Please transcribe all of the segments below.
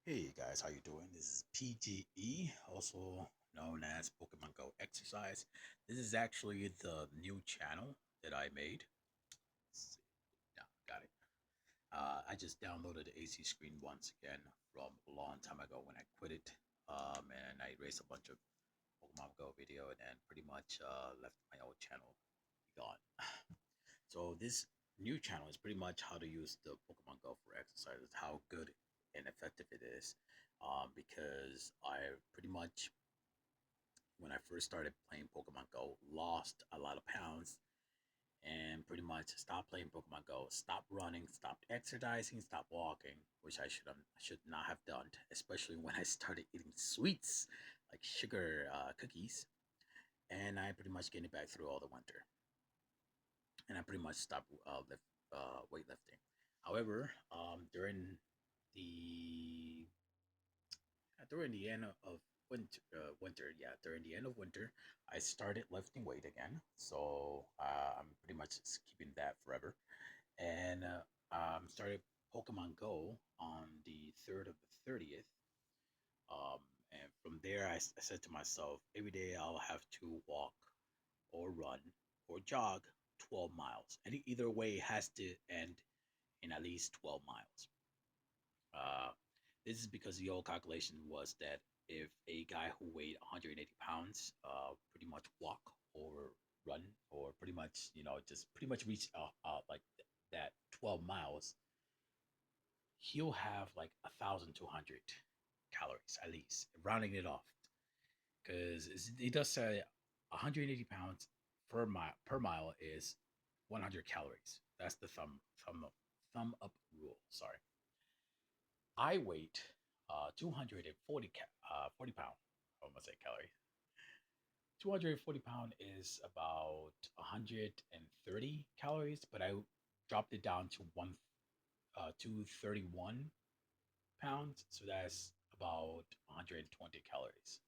Hey guys, how you doing? This is PGE, also known as Pokemon Go Exercise. This is actually the new channel that I made. Let's see. Yeah, got it. I just downloaded the AC screen once again from a long time ago when I quit it. And I erased a bunch of Pokemon Go video and then pretty much left my old channel gone. So this new channel is pretty much how to use the Pokemon Go for exercises, how good and effective it is. Because I pretty much, when I first started playing Pokemon Go, lost a lot of pounds and pretty much stopped playing Pokemon Go, stopped running, stopped exercising, stopped walking, which I should not have done, especially when I started eating sweets like sugar cookies, and I pretty much gained it back through all the winter, and I pretty much stopped weightlifting. However, the during the end of during the end of winter, I started lifting weight again. So I'm pretty much keeping that forever, and started Pokemon Go on the 3rd of the 30th. Um, and from there, I said to myself, every day I'll have to walk or run or jog 12 miles. And either way, it has to end in at least 12 miles. Uh, this is because the old calculation was that if a guy who weighed 180 pounds pretty much walk or run or pretty much, just pretty much reach like that 12 miles, he'll have like 1,200 calories at least, rounding it off. Because it does say 180 pounds per mile is 100 calories. That's the thumb up rule. Sorry, I weight 240 40 pound. I almost say calories. 240 pound is about 130 calories, but I dropped it down to 231 pounds, so that's about 120 calories.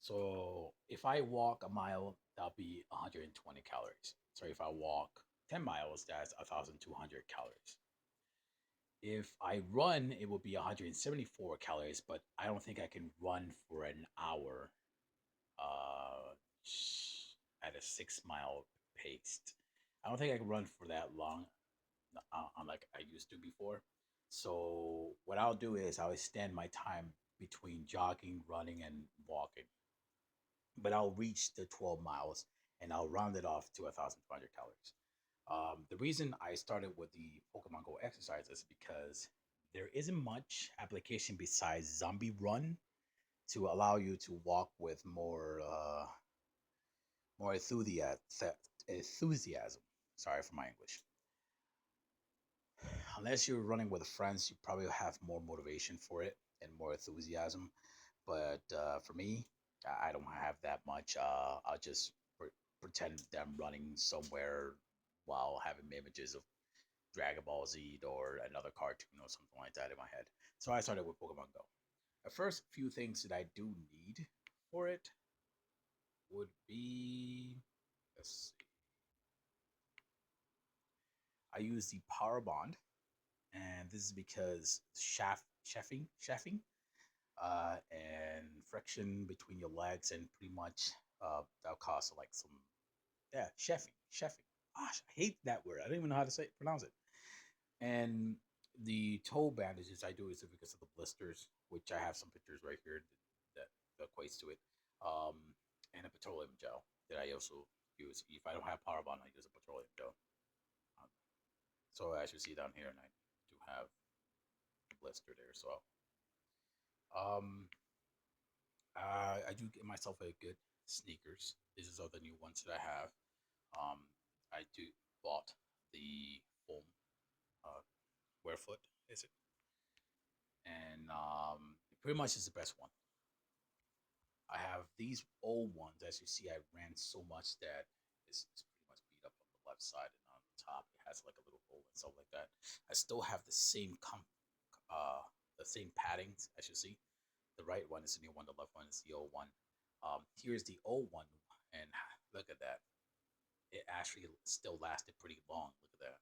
So if I walk a mile, that'll be 120 calories. So if I walk 10 miles, that's 1,200 calories. If I run, it will be 174 calories, but I don't think I can run for an hour uh, at a 6 mile pace. I don't think I can run for that long, unlike I used to before. So what I'll do is I'll extend my time between jogging, running, and walking, but I'll reach the 12 miles and I'll round it off to 1,200 calories. The reason I started with the Pokemon Go exercise is because there isn't much application besides Zombie Run to allow you to walk with more enthusiasm. Sorry for my English. Unless you're running with friends, you probably have more motivation for it and more enthusiasm. But for me, I don't have that much. I'll just pretend that I'm running somewhere while having images of Dragon Ball Z or another cartoon or something like that in my head. So I started with Pokemon Go. The first few things that I do need for it would be, let's see, I use the Power Bond, and this is because chafing, and friction between your legs, and pretty much that'll cause like some, yeah, chefing. Gosh, I hate that word. I don't even know how to pronounce it. And the toe bandages I do is because of the blisters, which I have some pictures right here that equates to it. Um, and a petroleum gel that I also use. If I don't have Power Bond, I use a petroleum gel. Um, so as you see down here, and I do have a blister there as well. Um, I do get myself a good sneakers. These are the new ones that I have. Um, I do bought the foam uh, foot, is it? And it pretty much is the best one. I have these old ones. As you see, I ran so much that it's pretty much beat up on the left side, and on the top it has like a little hole and stuff like that. I still have uh, the same paddings, as you see. The right one is the new one. The left one is the old one. Here's the old one, and look at that. It actually still lasted pretty long. Look at that.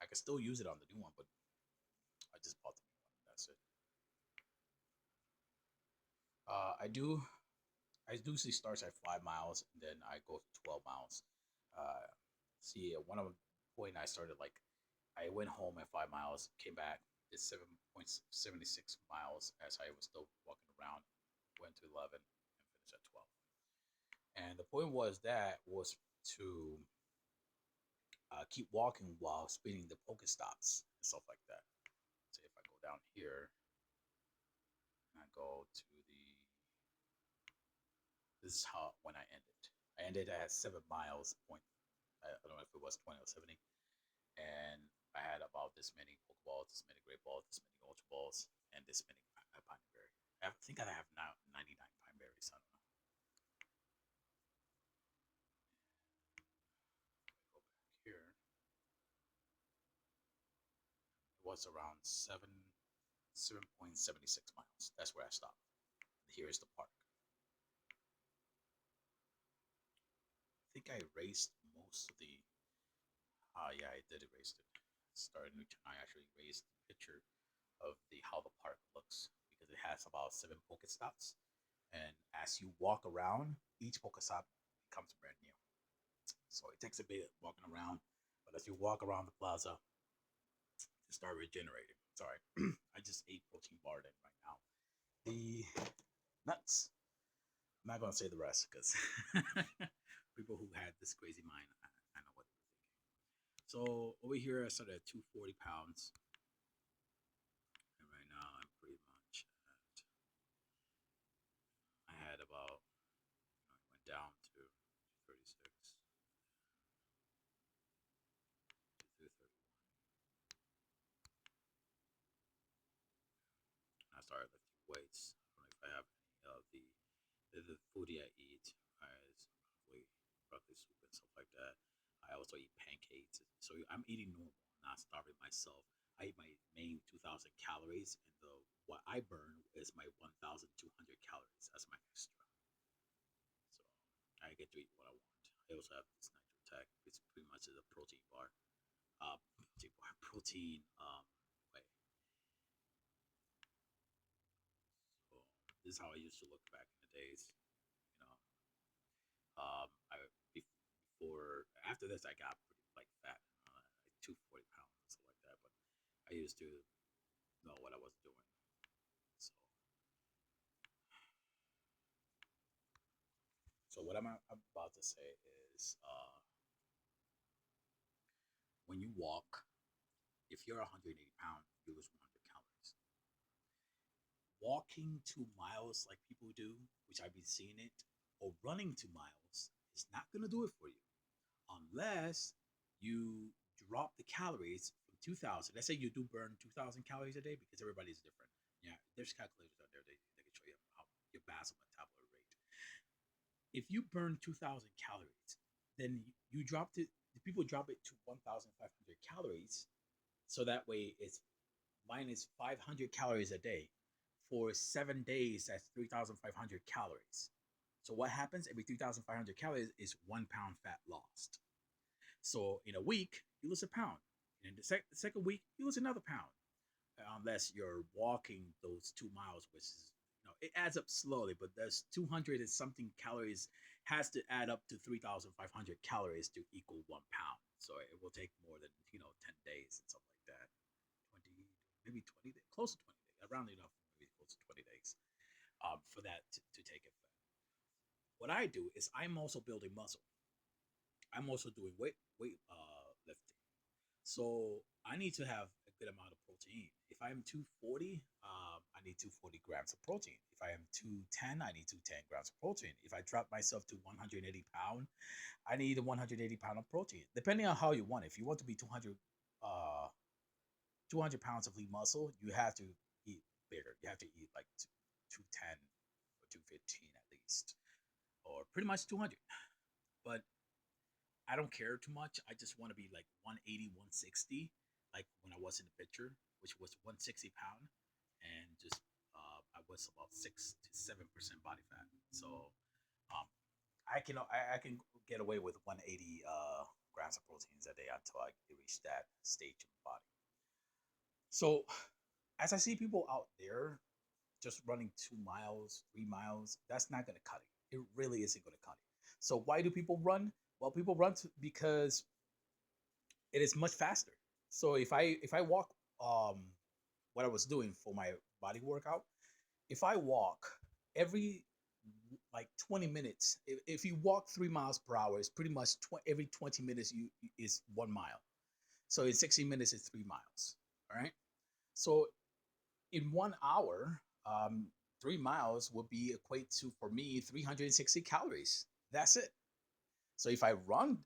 I could still use it on the new one, but I just bought the new one. That's it. I do. I do see starts at 5 miles, and then I go to 12 miles. Uh, see, at one of the point I started like I went home at 5 miles, came back, did 7.76 miles as I was still walking around, went to 11, and finished at 12. And the point was to keep walking while spinning the Pokestops and stuff like that. So if I go down here and I go to this is how when I ended. I ended at 7 miles point. I don't know if it was 20 or 70, and I had about this many Pokeballs, this many Great Balls, this many Ultra Balls, and this many Pine Berry. I think I have now 99 Pine Berries. I don't know. If I go back here, it was around 7.76 miles. That's where I stopped. Here is the park. I think I erased most of the. Yeah, I did erase it. Started new. I actually erased the picture of the how the park looks because it has about 7 Pokestops, and as you walk around, each Pokestop becomes brand new. So it takes a bit walking around, but as you walk around the plaza, you start regenerating. Sorry, I just ate protein bar then right now. The nuts. I'm not gonna say the rest because people who had this crazy mind, I know what they were thinking. So over here, I started at 240 pounds, and right now I'm pretty much at. I had about, it went down to 236, 231. I started lifting weights. I don't know if I have any of the food I eat is broccoli soup and stuff like that. I also eat pancakes, so I'm eating normal, not starving myself. I eat my main 2,000 calories, and the what I burn is my 1,200 calories. That's my extra. So I get to eat what I want. I also have this Nitro Tech. It's pretty much a protein bar. Protein whey. So this is how I used to look back in the days. You know, I before after this I got pretty like fat, like 240 pounds and stuff like that. But I used to know what I was doing. So what I'm about to say is, when you walk, if you're 180 pounds, you lose 100 calories. Walking 2 miles like people do, which I've been seeing it, or running 2 miles is not gonna do it for you unless you drop the calories from 2,000. Let's say you do burn 2,000 calories a day because everybody's different. Yeah, there's calculators out there they can show you how your basal metabolic rate. If you burn 2,000 calories, then you dropped it. The people drop it to 1,500 calories, so that way it's minus 500 calories a day. For 7 days, that's 3,500 calories. So what happens every 3,500 calories is 1 pound fat lost. So in a week, you lose a pound. In the second week, you lose another pound. Unless you're walking those 2 miles, which is, it adds up slowly, but there's 200 and something calories has to add up to 3,500 calories to equal 1 pound. So it will take more than 10 days and stuff like that. 20, maybe 20 days, close to 20 days, around enough, maybe close to 20 days, for that to take effect. What I do is I'm also building muscle. I'm also doing weight lifting. So I need to have a good amount of protein. If I'm 240, I need 240 grams of protein. If I am 210, I need 210 grams of protein. If I drop myself to 180 pound, I need 180 pound of protein. Depending on how you want. If you want to be 200 pounds of lean muscle, you have to eat bigger. You have to eat like 210 or 215 at least, or pretty much 200. But I don't care too much. I just want to be like 180, 160, like when I was in the picture, which was 160 pound, and just I was about 6 to 7% body fat. So um, I can get away with 180 grams of proteins a day until I reach that stage in the body. So as I see people out there, just running 2 miles, 3 miles, that's not going to cut it. It really isn't going to cut it. So why do people run? Well, people run because it is much faster. So if I walk, um, what I was doing for my body workout, if I walk every like 20 minutes, if you walk 3 miles per hour, it's pretty much every 20 minutes you is 1 mile. So in 60 minutes, it's 3 miles. All right. So in 1 hour, 3 miles would be equate to for me 360 calories. That's it. So if I run,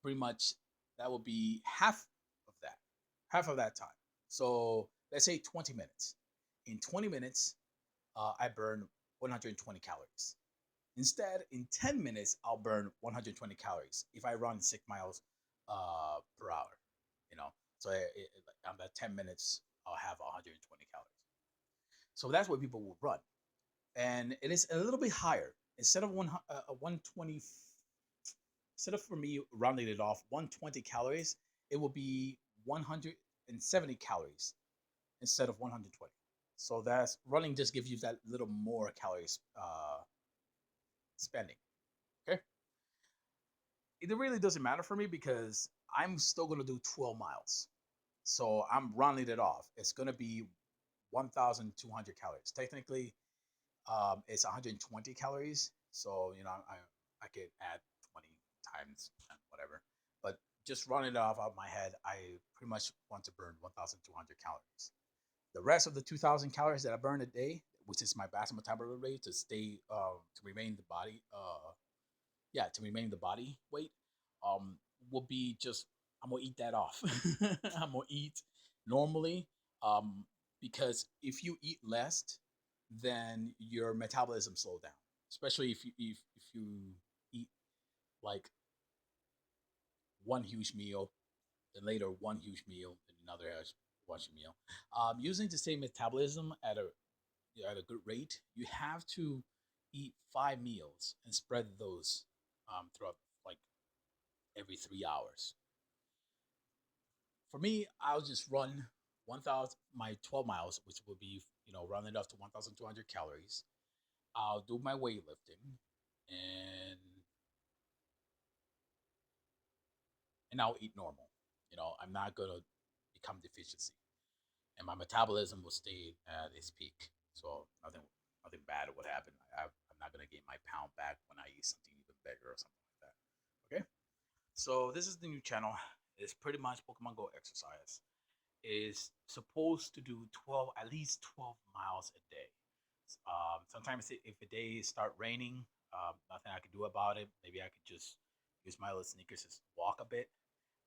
pretty much that will be that, half of that time. So let's say 20 minutes. In 20 minutes, I burn 120 calories. Instead, in 10 minutes, I'll burn 120 calories if I run 6 miles per hour. You know, so about 10 minutes, I'll have 120 calories. So that's what people will run, and it is a little bit higher. Instead of 120, instead of for me rounding it off 120 calories, it will be 170 calories instead of 120. So that's running just gives you that little more calories spending. Okay, it really doesn't matter for me because I'm still gonna do 12 miles. So I'm rounding it off. It's gonna be 1,200 calories. Technically, it's 120 calories. So I could add 20 times whatever. But just running it off of my head, I pretty much want to burn 1,200 calories. The rest of the 2,000 calories that I burn a day, which is my basal metabolism rate to stay to remain the body to remain the body weight, um, will be just I'm gonna eat that off. I'm gonna eat normally, um, because if you eat less, then your metabolism slow down. Especially if you eat like one huge meal, then later one huge meal, then another huge meal. Using the same metabolism at a good rate, you have to eat 5 meals and spread those throughout like every 3 hours. For me, I'll just run 1,000 my 12 miles, which would be rounded off to 1,200 calories. I'll do my weightlifting, and I'll eat normal. I'm not gonna become deficiency, and my metabolism will stay at its peak. So nothing bad would happen. I'm not gonna get my pound back when I eat something even bigger or something like that. Okay. So this is the new channel. It's pretty much Pokemon Go exercise. Is supposed to do 12, at least 12 miles a day. Sometimes if a day start raining, nothing I could do about it. Maybe I could just use my little sneakers to walk a bit.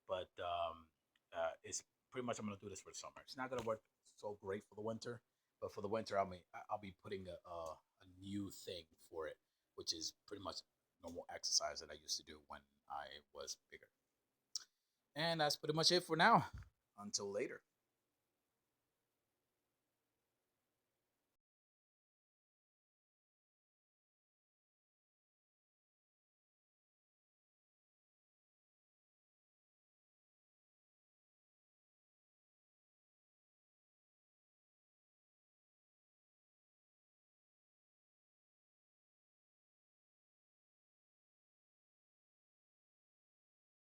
But it's pretty much I'm gonna do this for the summer. It's not gonna work so great for the winter, but for the winter I'll be putting a new thing for it, which is pretty much normal exercise that I used to do when I was bigger. And that's pretty much it for now. Until later.